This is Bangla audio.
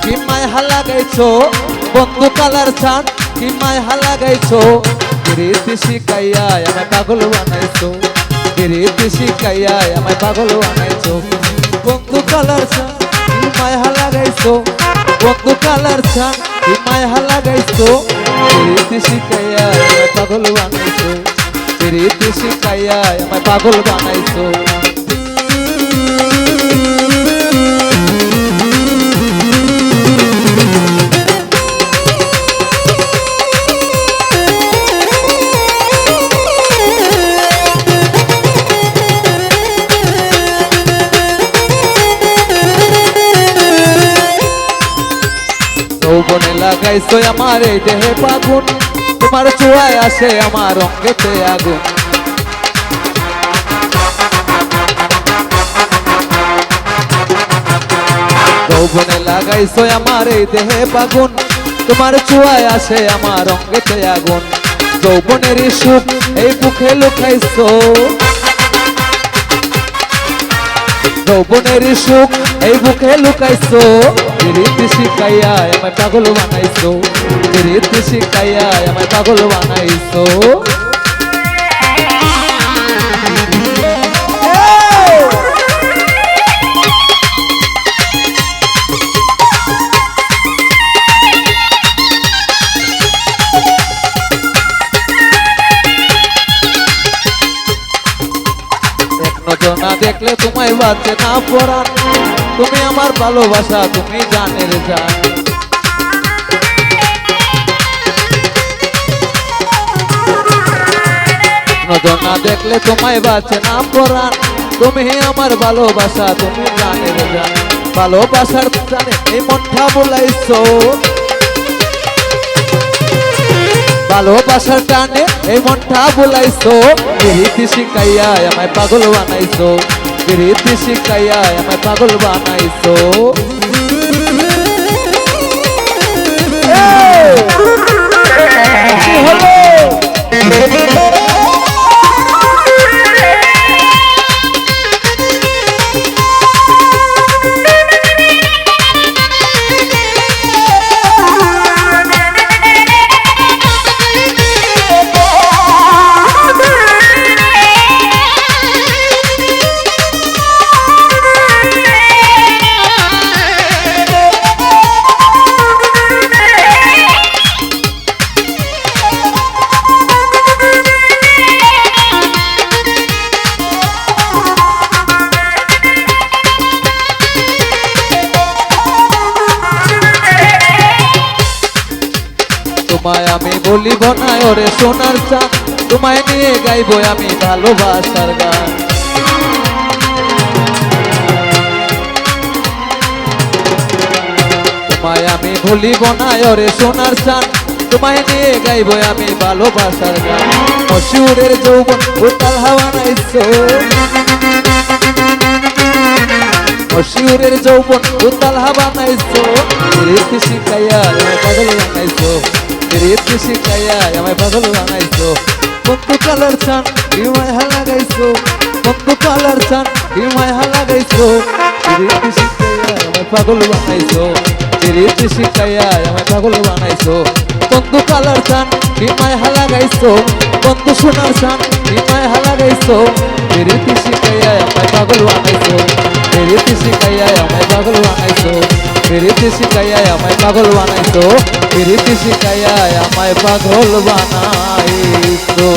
কি মায়া লাগাইছো বন্ধু কালার চান কি মায়া লাগাইছো রীতি শিখাইয়া আমায় পাগল বানাইছো রীতি শিখাইয়া আমায় পাগল বানাইছো বন্ধু কালার চান কি মায়া লাগাইছো বন্ধু কালার চান কি মায়া লাগাইছো রীতি শিখাইয়া আমায় পাগল বানাইছো রীতি শিখাইয়া আমায় পাগল বানাইছো যৌবনে লাগাইছো আমার এই দেহে পাগুন তোমার চুয়ায় আসে আমার অঙ্গেতে আগুন যৌবনে লাগাইছো আমার এই দেহে পাগুন তোমার চুয়ায় আসে আমার অঙ্গেতে আগুন যৌবনের সুখ এই বুকে লুকাইছো যৌবনের সুখ এই বুকে লুকাইছো রীতি শিখাইয়া আমায় পাগল বানাইছো রীতি শিখাইয়া আমায় পাগল বানাইছো না দেখলে তোমায় বাঁচে না পরাণ তুমি আমার ভালোবাসা তুমি জানের জান নজর না দেখলে তোমায় বাঁচে না পরাণ তুমি আমার ভালোবাসা তুমি জানের জান ভালোবাসার জানে এই মনটা বলাইছো ভালোবাসার টানে এই মনটা বলাইছো রীতি শিখাইয়া আমায় পাগল বানাইছো রীতি শিখাইয়া আমায় পাগল বানাইছো তোমায় আমি বলিব না ওরে সোনার চাঁদ তোমায় নিয়ে গাইবো আমি ভালোবাসার গান তোমায় আমি বলিব না ওরে সোনার চাঁদ তোমায় নিয়ে গাইবো আমি ভালোবাসার গান মশহুরের যৌবন উতাল হাওয়া নাইছো মশহুরের যৌবন উতাল হাওয়া নাইছো রীতি শিখাইয়া আমায় পাগল বানাইছো রীতি শিখাইয়া আমায় পাগল বানাইছো বন্ধু কালার চান কি মায়া লাগাইছো বন্ধু কালার চান কি মায়া লাগাইছো রীতি শিখাইয়া আমায় পাগল বানাইছো রীতি শিখাইয়া আমায় পাগল বানাইছো বন্ধু কালার চান কি মায়া লাগাইছো বন্ধু সোনার চান কি মায়া লাগাইছো রীতি শিখাইয়া আমায় পাগল বানাইছো রীতি শিখাইয়া আমায় পাগল বানাইছো রীতি শিখাইয়া আমায় পাগল বানাইছো রীতি শিখাইয়া আমায় পাগল বানাইছো